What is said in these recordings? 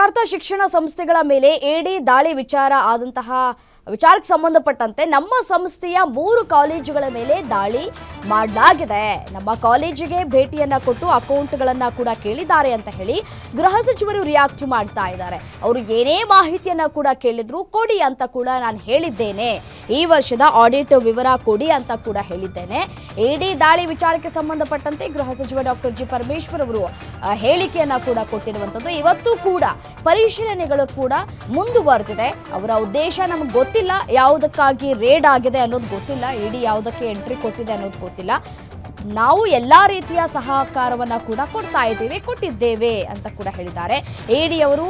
ಸಿದ್ಧಾರ್ಥ ಶಿಕ್ಷಣ ಸಂಸ್ಥೆಗಳ ಮೇಲೆ ಎಡಿ ದಾಳಿ ವಿಚಾರಕ್ಕೆ ಸಂಬಂಧಪಟ್ಟಂತೆ ನಮ್ಮ ಸಂಸ್ಥೆಯ 3 ಕಾಲೇಜುಗಳ ಮೇಲೆ ದಾಳಿ ಮಾಡಲಾಗಿದೆ. ನಮ್ಮ ಕಾಲೇಜಿಗೆ ಭೇಟಿಯನ್ನ ಕೊಟ್ಟು ಅಕೌಂಟ್ಗಳನ್ನ ಕೂಡ ಕೇಳಿದ್ದಾರೆ ಅಂತ ಹೇಳಿ ಗೃಹ ಸಚಿವರು ರಿಯಾಕ್ಟ್ ಮಾಡ್ತಾ ಇದ್ದಾರೆ. ಅವರು ಏನೇ ಮಾಹಿತಿಯನ್ನ ಕೂಡ ಕೇಳಿದ್ರು ಕೊಡಿ ಅಂತ ಕೂಡ ನಾನು ಹೇಳಿದ್ದೇನೆ. ಈ ವರ್ಷದ ಆಡಿಟ್ ವಿವರ ಕೊಡಿ ಅಂತ ಕೂಡ ಹೇಳಿದ್ದೇನೆ. ಎಡಿ ದಾಳಿ ವಿಚಾರಕ್ಕೆ ಸಂಬಂಧಪಟ್ಟಂತೆ ಗೃಹ ಸಚಿವ ಡಾಕ್ಟರ್ ಜಿ ಪರಮೇಶ್ವರ್ ಅವರು ಹೇಳಿಕೆಯನ್ನ ಕೂಡ ಕೊಟ್ಟಿರುವಂತದ್ದು. ಇವತ್ತು ಕೂಡ ಪರಿಶೀಲನೆಗಳು ಕೂಡ ಮುಂದುವರೆದಿದೆ. ಅವರ ಉದ್ದೇಶ ನಮಗೆ ಗೊತ್ತಿಲ್ಲ, ಯಾವುದಕ್ಕಾಗಿ ರೇಡ್ ಆಗಿದೆ ಅನ್ನೋದು ಗೊತ್ತಿಲ್ಲ, ಇಡಿ ಯಾವುದಕ್ಕೆ ಎಂಟ್ರಿ ಕೊಟ್ಟಿದೆ ಅನ್ನೋದು ಗೊತ್ತಿಲ್ಲ. ನಾವು ಎಲ್ಲಾ ರೀತಿಯ ಸಹಕಾರವನ್ನ ಕೂಡ ಕೊಟ್ಟಿದ್ದೇವೆ ಅಂತ ಕೂಡ ಹೇಳಿದ್ದಾರೆ. ಎಡಿ ಅವರು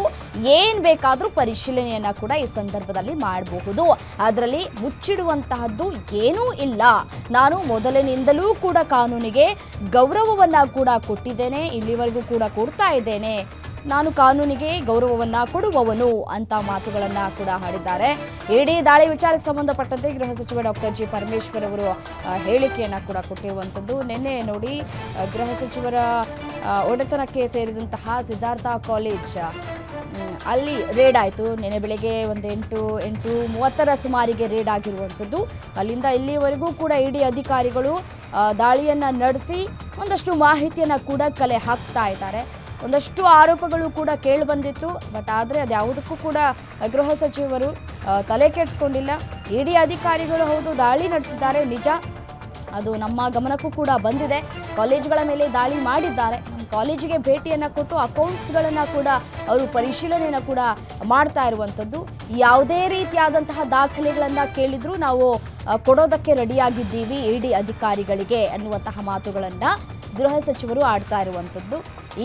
ಏನ್ ಬೇಕಾದ್ರೂ ಪರಿಶೀಲನೆಯನ್ನ ಕೂಡ ಈ ಸಂದರ್ಭದಲ್ಲಿ ಮಾಡಬಹುದು. ಅದರಲ್ಲಿ ಮುಚ್ಚಿಡುವಂತಹದ್ದು ಏನೂ ಇಲ್ಲ. ನಾನು ಮೊದಲಿನಿಂದಲೂ ಕೂಡ ಕಾನೂನಿಗೆ ಗೌರವವನ್ನ ಕೂಡ ಕೊಟ್ಟಿದ್ದೇನೆ, ಇಲ್ಲಿವರೆಗೂ ಕೂಡ ಕೊಡ್ತಾ ಇದ್ದೇನೆ. ನಾನು ಕಾನೂನಿಗೆ ಗೌರವವನ್ನ ಕೊಡುವವನು ಅಂತ ಮಾತುಗಳನ್ನ ಕೂಡ ಹೇಳಿದ್ದಾರೆ. ಎಡಿ ದಾಳಿ ವಿಚಾರಕ್ಕೆ ಸಂಬಂಧಪಟ್ಟಂತೆ ಗೃಹ ಸಚಿವ ಡಾಕ್ಟರ್ ಜಿ ಪರಮೇಶ್ವರ್ ಅವರು ಹೇಳಿಕೆಯನ್ನ ಕೂಡ ಕೊಟ್ಟಿರುವಂಥದ್ದು. ನಿನ್ನೆ ನೋಡಿ, ಗೃಹ ಸಚಿವರ ಒಡೆತನಕ್ಕೆ ಸೇರಿದಂತಹ ಸಿದ್ಧಾರ್ಥ ಕಾಲೇಜ್ ಅಲ್ಲಿ ರೇಡ್ ಆಯಿತು. ನಿನ್ನೆ ಬೆಳಗ್ಗೆ ಒಂದು 8:30 ಸುಮಾರಿಗೆ ರೇಡ್ ಆಗಿರುವಂಥದ್ದು. ಅಲ್ಲಿಂದ ಇಲ್ಲಿವರೆಗೂ ಕೂಡ ಇಡಿ ಅಧಿಕಾರಿಗಳು ದಾಳಿಯನ್ನ ನಡೆಸಿ ಒಂದಷ್ಟು ಮಾಹಿತಿಯನ್ನ ಕೂಡ ಕಲೆ ಹಾಕ್ತಾ ಇದ್ದಾರೆ. ಒಂದಷ್ಟು ಆರೋಪಗಳು ಕೂಡ ಕೇಳಿ ಬಂದಿತ್ತು. ಆದರೆ ಅದ್ಯಾವುದಕ್ಕೂ ಕೂಡ ಗೃಹ ಸಚಿವರು ತಲೆ ಕೆಡಿಸ್ಕೊಂಡಿಲ್ಲ. ಇಡಿ ಅಧಿಕಾರಿಗಳು ಹೌದು ದಾಳಿ ನಡೆಸಿದ್ದಾರೆ, ನಿಜ, ಅದು ನಮ್ಮ ಗಮನಕ್ಕೂ ಕೂಡ ಬಂದಿದೆ. ಕಾಲೇಜುಗಳ ಮೇಲೆ ದಾಳಿ ಮಾಡಿದ್ದಾರೆ. ನಮ್ಮ ಕಾಲೇಜಿಗೆ ಭೇಟಿಯನ್ನು ಕೊಟ್ಟು ಅಕೌಂಟ್ಸ್ಗಳನ್ನು ಕೂಡ ಅವರು ಪರಿಶೀಲನೆಯನ್ನು ಕೂಡ ಮಾಡ್ತಾ ಇರುವಂಥದ್ದು. ಯಾವುದೇ ರೀತಿಯಾದಂತಹ ದಾಖಲೆಗಳನ್ನು ಕೇಳಿದ್ರು ನಾವು ಕೊಡೋದಕ್ಕೆ ರೆಡಿಯಾಗಿದ್ದೀವಿ ಇಡಿ ಅಧಿಕಾರಿಗಳಿಗೆ ಅನ್ನುವಂತಹ ಮಾತುಗಳನ್ನು ಗೃಹ ಸಚಿವರು ಆಡ್ತಾ ಇರುವಂಥದ್ದು.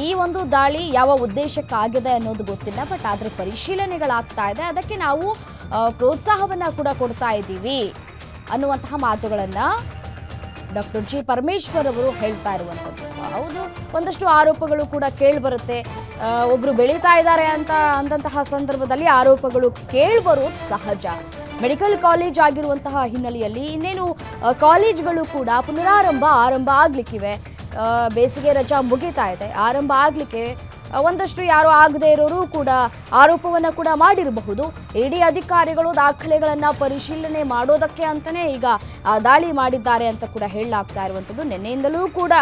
ಈ ಒಂದು ದಾಳಿ ಯಾವ ಉದ್ದೇಶಕ್ಕಾಗಿದೆ ಅನ್ನೋದು ಗೊತ್ತಿಲ್ಲ, ಆದರೆ ಪರಿಶೀಲನೆಗಳಾಗ್ತಾ ಇದೆ, ಅದಕ್ಕೆ ನಾವು ಪ್ರೋತ್ಸಾಹವನ್ನು ಕೂಡ ಕೊಡ್ತಾ ಇದ್ದೀವಿ ಅನ್ನುವಂತಹ ಮಾತುಗಳನ್ನು ಡಾಕ್ಟರ್ ಜಿ ಪರಮೇಶ್ವರ್ ಅವರು ಹೇಳ್ತಾ ಇರುವಂಥದ್ದು. ಹೌದು, ಒಂದಷ್ಟು ಆರೋಪಗಳು ಕೂಡ ಕೇಳಿಬರುತ್ತೆ. ಒಬ್ಬರು ಬೆಳೀತಾ ಇದ್ದಾರೆ ಅಂತಹ ಸಂದರ್ಭದಲ್ಲಿ ಆರೋಪಗಳು ಕೇಳಿಬರೋದು ಸಹಜ. ಮೆಡಿಕಲ್ ಕಾಲೇಜ್ ಆಗಿರುವಂತಹ ಹಿನ್ನೆಲೆಯಲ್ಲಿ ಇನ್ನೇನು ಕಾಲೇಜ್ಗಳು ಕೂಡ ಆರಂಭ ಆಗ್ಲಿಕ್ಕಿವೆ. ಬೇಸಿಗೆ ರಜಾ ಮುಗಿತಾ ಇದೆ, ಆರಂಭ ಆಗಲಿಕ್ಕೆ ಒಂದಷ್ಟು ಯಾರು ಆಗದೇ ಇರೋರು ಕೂಡ ಆರೋಪವನ್ನು ಕೂಡ ಮಾಡಿರಬಹುದು. ಇಡಿ ಅಧಿಕಾರಿಗಳು ದಾಖಲೆಗಳನ್ನು ಪರಿಶೀಲನೆ ಮಾಡೋದಕ್ಕೆ ಅಂತಲೇ ಈಗ ದಾಳಿ ಮಾಡಿದ್ದಾರೆ ಅಂತ ಕೂಡ ಹೇಳಲಾಗ್ತಾ ಇರುವಂಥದ್ದು. ನಿನ್ನೆಯಿಂದಲೂ ಕೂಡ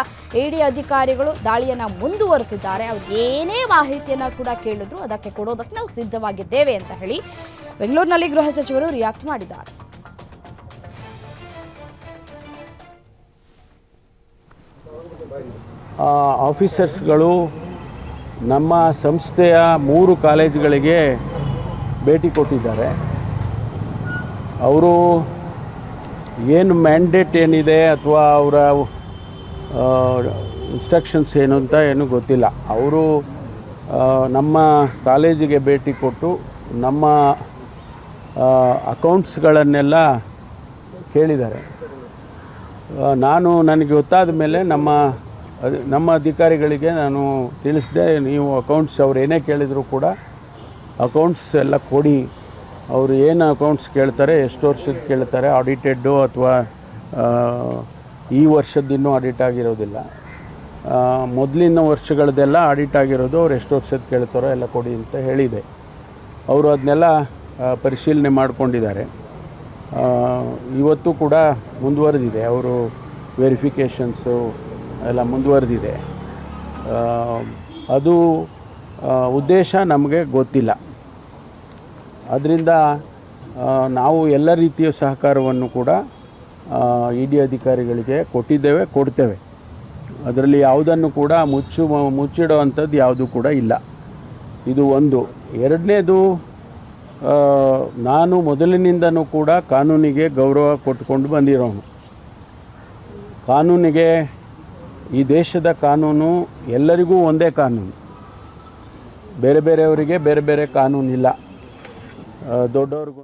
ಇಡಿ ಅಧಿಕಾರಿಗಳು ದಾಳಿಯನ್ನು ಮುಂದುವರಿಸಿದ್ದಾರೆ. ಅವ್ರು ಏನೇ ಮಾಹಿತಿಯನ್ನು ಕೂಡ ಕೇಳಿದ್ರು ಅದಕ್ಕೆ ಕೊಡೋದಕ್ಕೆ ನಾವು ಸಿದ್ಧವಾಗಿದ್ದೇವೆ ಅಂತ ಹೇಳಿ ಬೆಂಗಳೂರಿನಲ್ಲಿ ಗೃಹ ಸಚಿವರು ರಿಯಾಕ್ಟ್ ಮಾಡಿದ್ದಾರೆ. ಆಫೀಸರ್ಸ್ಗಳು ನಮ್ಮ ಸಂಸ್ಥೆಯ 3 ಕಾಲೇಜುಗಳಿಗೆ ಭೇಟಿ ಕೊಟ್ಟಿದ್ದಾರೆ. ಅವರು ಏನು ಮ್ಯಾಂಡೇಟ್ ಏನಿದೆ ಅಥವಾ ಅವರ ಇನ್ಸ್ಟ್ರಕ್ಷನ್ಸ್ ಏನು ಅಂತ ಏನೂ ಗೊತ್ತಿಲ್ಲ. ಅವರು ನಮ್ಮ ಕಾಲೇಜಿಗೆ ಭೇಟಿ ಕೊಟ್ಟು ನಮ್ಮ ಅಕೌಂಟ್ಸ್ಗಳನ್ನೆಲ್ಲ ಕೇಳಿದ್ದಾರೆ. ನನಗೆ ಗೊತ್ತಾದ ಮೇಲೆ ನಮ್ಮ ಅಧಿಕಾರಿಗಳಿಗೆ ನಾನು ತಿಳಿಸಿದೆ, ನೀವು ಅಕೌಂಟ್ಸ್ ಅವ್ರು ಏನೇ ಕೇಳಿದರೂ ಕೂಡ ಅಕೌಂಟ್ಸ್ ಎಲ್ಲ ಕೊಡಿ. ಅವರು ಏನು ಅಕೌಂಟ್ಸ್ ಕೇಳ್ತಾರೆ, ಎಷ್ಟು ವರ್ಷದ ಕೇಳ್ತಾರೆ, ಆಡಿಟೆಡ್ಡು ಅಥವಾ ಈ ವರ್ಷದ್ದಿನ್ನೂ ಆಡಿಟ್ ಆಗಿರೋದಿಲ್ಲ, ಮೊದಲಿನ ವರ್ಷಗಳದ್ದೆಲ್ಲ ಆಡಿಟ್ ಆಗಿರೋದು, ಅವ್ರು ಎಷ್ಟು ವರ್ಷದ ಕೇಳ್ತಾರೋ ಎಲ್ಲ ಕೊಡಿ ಅಂತ ಹೇಳಿದೆ. ಅವರು ಅದನ್ನೆಲ್ಲ ಪರಿಶೀಲನೆ ಮಾಡಿಕೊಂಡಿದ್ದಾರೆ. ಇವತ್ತು ಕೂಡ ಮುಂದುವರೆದಿದೆ, ಅವರು ವೆರಿಫಿಕೇಷನ್ಸು ಎಲ್ಲ ಮುಂದುವರೆದಿದೆ. ಅದು ಉದ್ದೇಶ ನಮಗೆ ಗೊತ್ತಿಲ್ಲ. ಅದರಿಂದ ನಾವು ಎಲ್ಲ ರೀತಿಯ ಸಹಕಾರವನ್ನು ಕೂಡ ಇಡಿ ಅಧಿಕಾರಿಗಳಿಗೆ ಕೊಡ್ತೇವೆ. ಅದರಲ್ಲಿ ಯಾವುದನ್ನು ಕೂಡ ಮುಚ್ಚಿಡೋ ಅಂಥದ್ದು ಯಾವುದೂ ಕೂಡ ಇಲ್ಲ. ಇದು ಒಂದು. ಎರಡನೇದು, ನಾನು ಮೊದಲಿನಿಂದನೂ ಕೂಡ ಕಾನೂನಿಗೆ ಗೌರವ ಕೊಟ್ಟುಕೊಂಡು ಬಂದಿರೋನು. ಕಾನೂನಿಗೆ, ಈ ದೇಶದ ಕಾನೂನು ಎಲ್ಲರಿಗೂ ಒಂದೇ ಕಾನೂನು, ಬೇರೆ ಬೇರೆಯವರಿಗೆ ಬೇರೆ ಬೇರೆ ಕಾನೂನಿಲ್ಲ. ದೊಡ್ಡವ್ರಿಗೂ